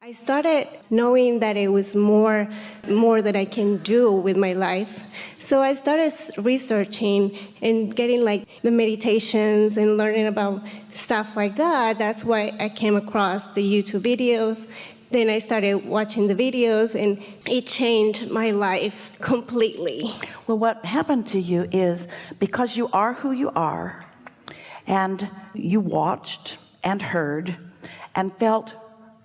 I started knowing that it was more that I can do with my life. So I started researching and getting like the meditations and learning about stuff like that. That's why I came across the YouTube videos. Then I started watching the videos, and it changed my life completely. Well, what happened to you is because you are who you are, and you watched and heard and felt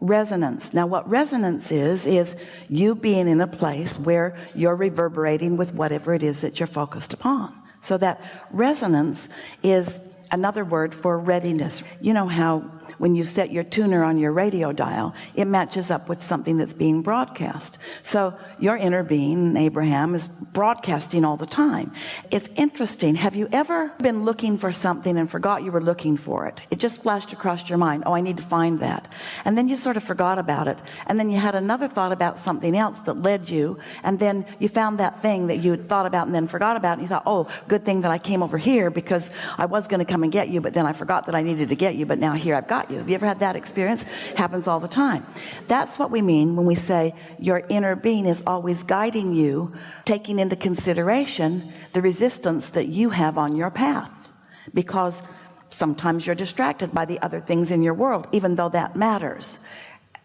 resonance. Now, what resonance is you being in a place where you're reverberating with whatever it is that you're focused upon. So that resonance is another word for readiness. You know how when you set your tuner on your radio dial, it matches up with something that's being broadcast. So your inner being, Abraham, is broadcasting all the time. It's interesting. Have you ever been looking for something and forgot you were looking for it? It just flashed across your mind. Oh, I need to find that. And then you sort of forgot about it. And then you had another thought about something else that led you. And then you found that thing that you had thought about and then forgot about. And you thought, oh, good thing that I came over here because I was going to come and get you, but then I forgot that I needed to get you. But now here I've got you. Have you ever had that experience? Happens all the time. That's what we mean when we say your inner being is always guiding you, taking into consideration the resistance that you have on your path, because sometimes you're distracted by the other things in your world, even though that matters,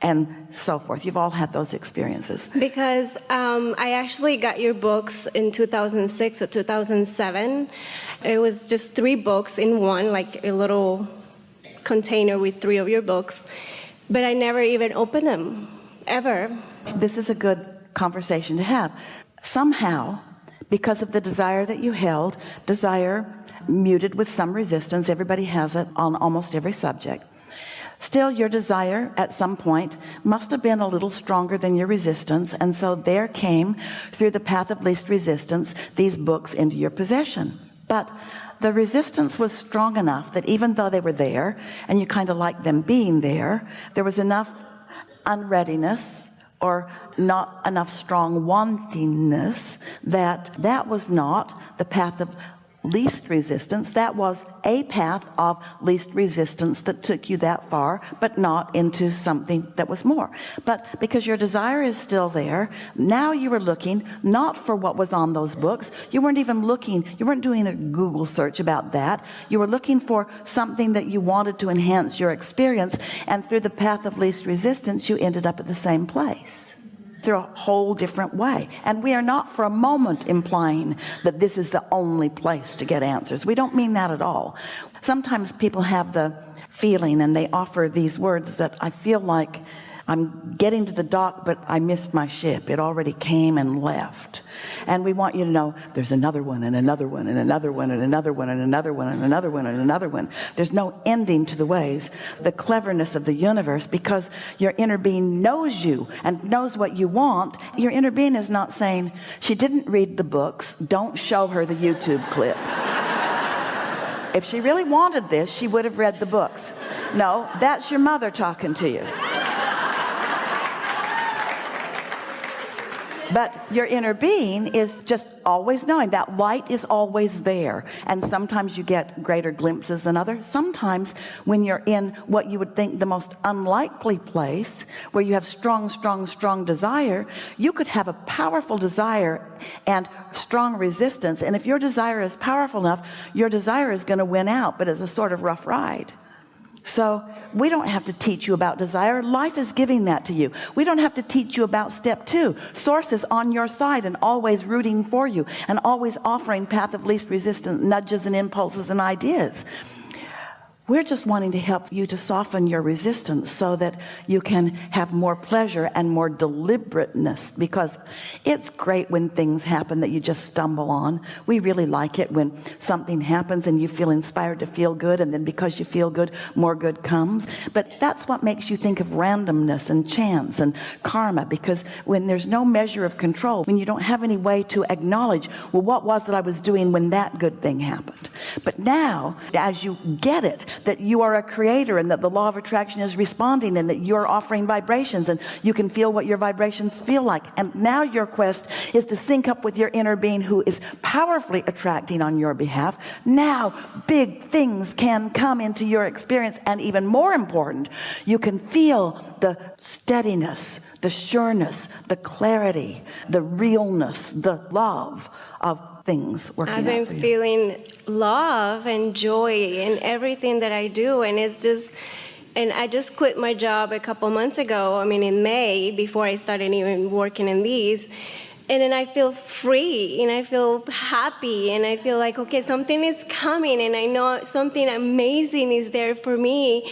and so forth. You've all had those experiences. Because I actually got your books in 2006 or 2007. It was just 3 books in one, like a little container with 3 of your books, but I never even opened them, ever. This is a good conversation to have. Somehow, because of the desire that you held, desire muted with some resistance, everybody has it on almost every subject. Still, your desire at some point must have been a little stronger than your resistance, and so there came, through the path of least resistance, these books into your possession. But the resistance was strong enough that even though they were there, and you kind of liked them being there, there was enough unreadiness or not enough strong wantingness that was not the path of least resistance. That was a path of least resistance that took you that far, but not into something that was more. But because your desire is still there, now you were looking not for what was on those books. You weren't even looking, you weren't doing a Google search about that. You were looking for something that you wanted to enhance your experience, and through the path of least resistance, you ended up at the same place, through a whole different way. And we are not for a moment implying that this is the only place to get answers. We don't mean that at all. Sometimes people have the feeling, and they offer these words, that I feel like I'm getting to the dock, but I missed my ship. It already came and left. And we want you to know there's another one and another one and another one and another one and another one and another one and another one. There's no ending to the ways, the cleverness of the universe, because your inner being knows you and knows what you want. Your inner being is not saying, she didn't read the books, don't show her the YouTube clips. If she really wanted this, she would have read the books. No, that's your mother talking to you. But your inner being is just always knowing that light is always there. And sometimes you get greater glimpses than others. Sometimes when you're in what you would think the most unlikely place, where you have strong, strong, strong desire, you could have a powerful desire and strong resistance. And if your desire is powerful enough, your desire is going to win out, but it's a sort of rough ride. So we don't have to teach you about desire. Life is giving that to you. We don't have to teach you about step 2. Source is on your side and always rooting for you and always offering path of least resistance nudges and impulses and ideas. We're just wanting to help you to soften your resistance so that you can have more pleasure and more deliberateness, because it's great when things happen that you just stumble on. We really like it when something happens and you feel inspired to feel good, and then because you feel good, more good comes. But that's what makes you think of randomness and chance and karma, because when there's no measure of control, when you don't have any way to acknowledge, well, what was it I was doing when that good thing happened? But now, as you get it, that you are a creator and that the law of attraction is responding and that you're offering vibrations and you can feel what your vibrations feel like. And now your quest is to sync up with your inner being who is powerfully attracting on your behalf. Now, big things can come into your experience. And even more important, you can feel the steadiness, the sureness, the clarity, the realness, the love of things working out for you. I've been feeling love and joy in everything that I do, and it's just, and I just quit my job a couple months ago, in May, before I started even working in these, and then I feel free, and I feel happy, and I feel like, okay, something is coming, and I know something amazing is there for me.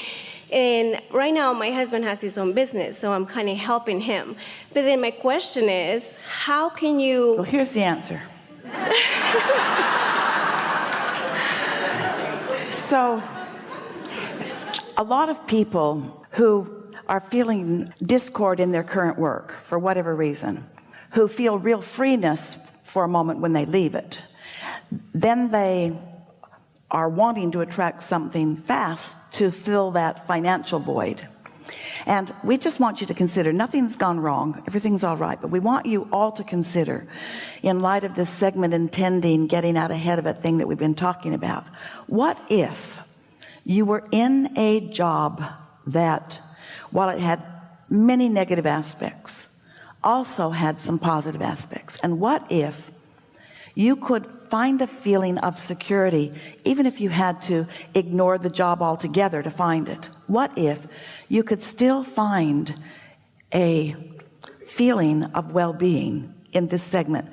And right now, my husband has his own business, so I'm kind of helping him. But then my question is, how can you... Well, here's the answer. So, a lot of people who are feeling discord in their current work, for whatever reason, who feel real freeness for a moment when they leave it, then they are wanting to attract something fast to fill that financial void. And we just want you to consider, nothing's gone wrong, everything's all right, but we want you all to consider, in light of this segment intending getting out ahead of a thing that we've been talking about, what if you were in a job that, while it had many negative aspects, also had some positive aspects? And what if you could find a feeling of security, even if you had to ignore the job altogether to find it? What if you could still find a feeling of well-being in this segment?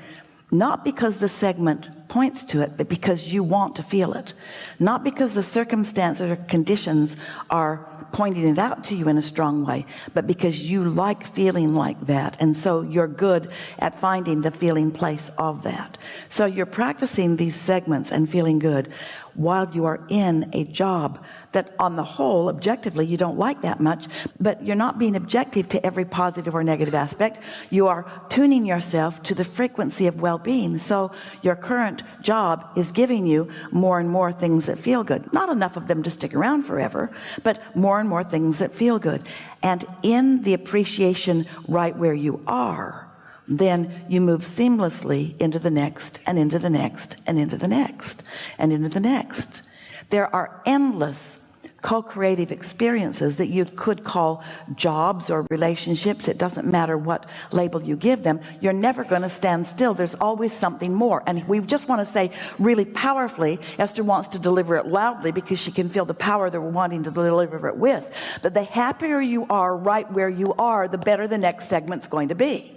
Not because the segment points to it, but because you want to feel it. Not because the circumstances or conditions are pointing it out to you in a strong way, but because you like feeling like that, and so you're good at finding the feeling place of that. So you're practicing these segments and feeling good while you are in a job that, on the whole, objectively, you don't like that much, but you're not being objective to every positive or negative aspect. You are tuning yourself to the frequency of well-being. So your current job is giving you more and more things that feel good. Not enough of them to stick around forever, but more and more things that feel good. And in the appreciation right where you are, then you move seamlessly into the next, and into the next, and into the next, and into the next. There are endless co-creative experiences that you could call jobs or relationships. It doesn't matter what label you give them. You're never going to stand still. There's always something more. And we just want to say really powerfully, Esther wants to deliver it loudly because she can feel the power that we're wanting to deliver it with, that the happier you are right where you are, the better the next segment's going to be.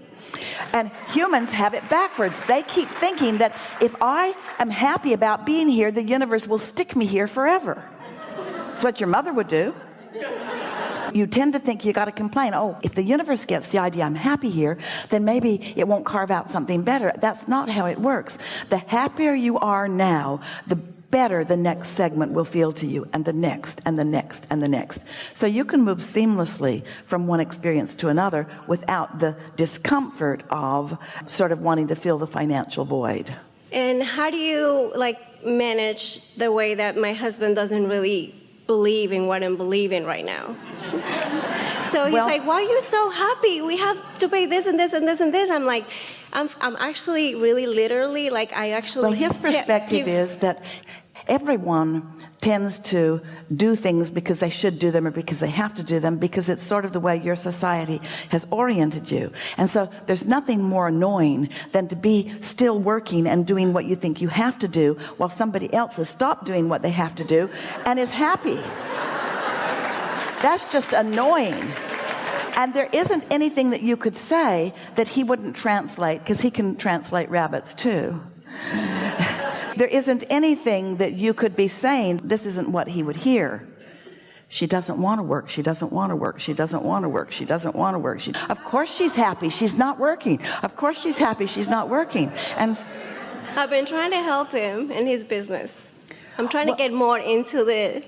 And humans have it backwards. They keep thinking that if I am happy about being here, the universe will stick me here forever. That's what your mother would do. You tend to think you got to complain. Oh, if the universe gets the idea I'm happy here, then maybe it won't carve out something better. That's not how it works. The happier you are now, the better the next segment will feel to you, and the next, and the next, and the next. So you can move seamlessly from one experience to another without the discomfort of sort of wanting to fill the financial void. And how do you manage the way that my husband doesn't really believe in what I'm believing right now? So he's like, why are you so happy? We have to pay this and this and this and this. I'm like, I'm actually really literally Well, his perspective is that everyone tends to do things because they should do them or because they have to do them, because it's sort of the way your society has oriented you. And so there's nothing more annoying than to be still working and doing what you think you have to do while somebody else has stopped doing what they have to do and is happy. That's just annoying. And there isn't anything that you could say that he wouldn't translate, because he can translate rabbits too. There isn't anything that you could be saying, this isn't what he would hear. She doesn't want to work. She doesn't want to work. She doesn't want to work. She doesn't want to work. Of course she's happy. She's not working. Of course she's happy. She's not working. And I've been trying to help him in his business. I'm trying to get more into the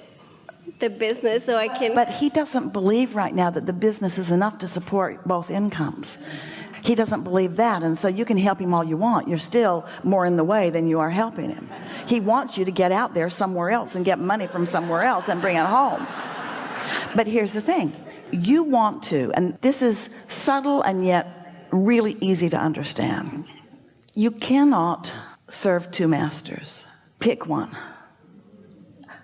the business so I can. But he doesn't believe right now that the business is enough to support both incomes. He doesn't believe that, and so you can help him all you want. You're still more in the way than you are helping him. He wants you to get out there somewhere else and get money from somewhere else and bring it home. But here's the thing. You want to, and this is subtle and yet really easy to understand. You cannot serve two masters. Pick one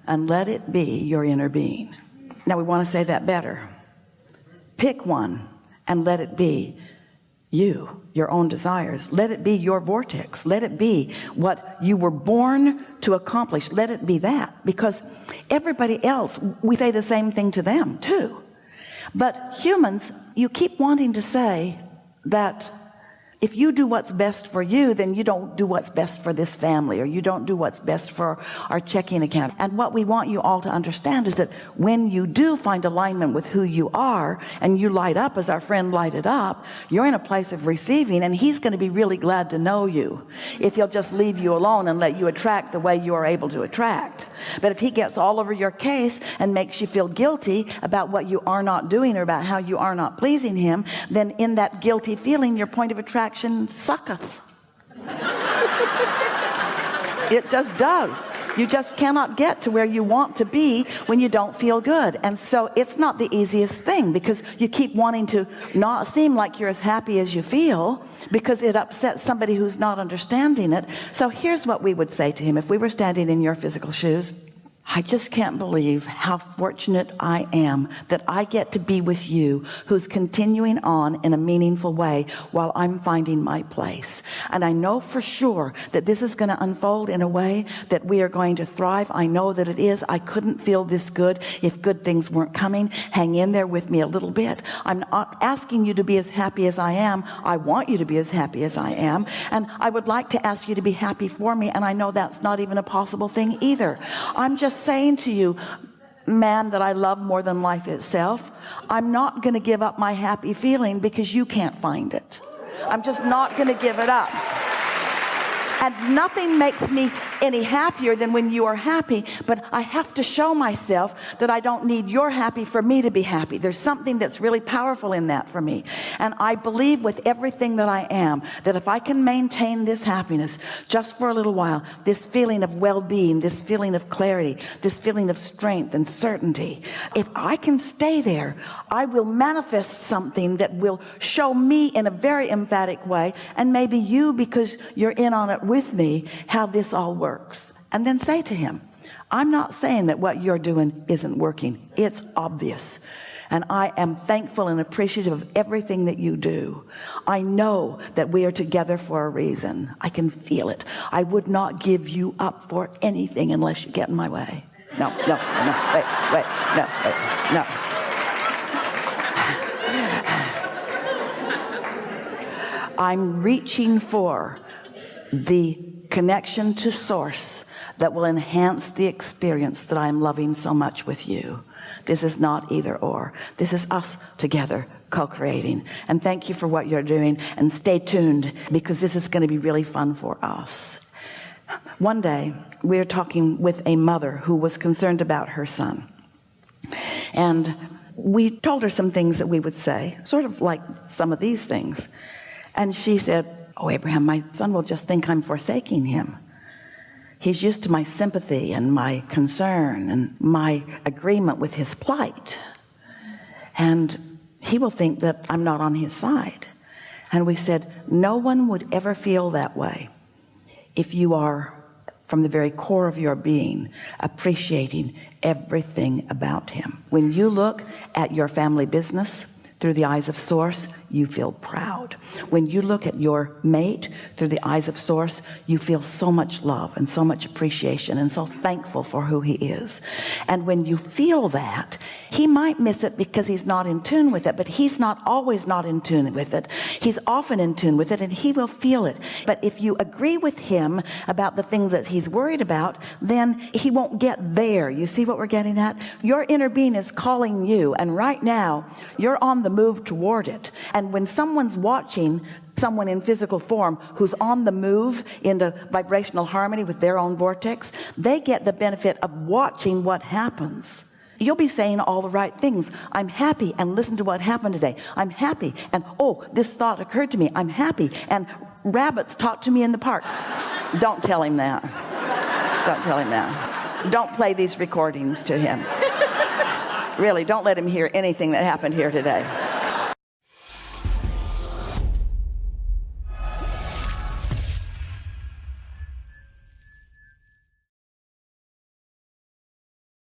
and let it be your inner being. Now we want to say that better. Pick one and let it be you, your own desires. Let it be your vortex. Let it be what you were born to accomplish. Let it be that, because everybody else, we say the same thing to them too. But humans, you keep wanting to say that if you do what's best for you, then you don't do what's best for this family, or you don't do what's best for our checking account. And what we want you all to understand is that when you do find alignment with who you are, and you light up as our friend lighted up, you're in a place of receiving, and he's going to be really glad to know you if he'll just leave you alone and let you attract the way you are able to attract. But if he gets all over your case and makes you feel guilty about what you are not doing or about how you are not pleasing him, then in that guilty feeling, your point of attraction sucketh. It just does. You just cannot get to where you want to be when you don't feel good. And so it's not the easiest thing, because you keep wanting to not seem like you're as happy as you feel, because it upsets somebody who's not understanding it. So here's what we would say to him if we were standing in your physical shoes. I just can't believe how fortunate I am that I get to be with you, who's continuing on in a meaningful way while I'm finding my place. And I know for sure that this is going to unfold in a way that we are going to thrive. I know that it is. I couldn't feel this good if good things weren't coming. Hang in there with me a little bit. I'm not asking you to be as happy as I am. I want you to be as happy as I am. And I would like to ask you to be happy for me. And I know that's not even a possible thing either. I'm just saying to you, man that I love more than life itself, I'm not going to give up my happy feeling because you can't find it. I'm just not going to give it up. And nothing makes me any happier than when you are happy, but I have to show myself that I don't need your happy for me to be happy. There's something that's really powerful in that for me. And I believe with everything that I am, that if I can maintain this happiness just for a little while, this feeling of well-being, this feeling of clarity, this feeling of strength and certainty, if I can stay there, I will manifest something that will show me in a very emphatic way, and maybe you, because you're in on it with me, how this all works. And then say to him, I'm not saying that what you're doing isn't working. It's obvious. And I am thankful and appreciative of everything that you do. I know that we are together for a reason. I can feel it. I would not give you up for anything unless you get in my way. No, wait, no. I'm reaching for the connection to source that will enhance the experience that I'm loving so much with you. This is not either or. This is us together co-creating. And thank you for what you're doing, and stay tuned, because this is going to be really fun for us. One day we were talking with a mother who was concerned about her son, and we told her some things that we would say, sort of like some of these things. And she said, oh, Abraham, my son will just think I'm forsaking him. He's used to my sympathy and my concern and my agreement with his plight. And he will think that I'm not on his side. And we said, no one would ever feel that way if you are, from the very core of your being, appreciating everything about him. When you look at your family business through the eyes of source, you feel proud. When you look at your mate through the eyes of source, you feel so much love and so much appreciation and so thankful for who he is. And when you feel that, he might miss it because he's not in tune with it, but he's not always not in tune with it. He's often in tune with it, and he will feel it. But if you agree with him about the things that he's worried about, then he won't get there. You see what we're getting at? Your inner being is calling you, and right now you're on the move toward it. And when someone's watching someone in physical form who's on the move into vibrational harmony with their own vortex, they get the benefit of watching what happens. you'll be saying all the right things. I'm happy, and listen to what happened today. I'm happy, and oh, this thought occurred to me. I'm happy, and rabbits talked to me in the park. Don't tell him that. Don't tell him that. Don't play these recordings to him. Really, don't let him hear anything that happened here today.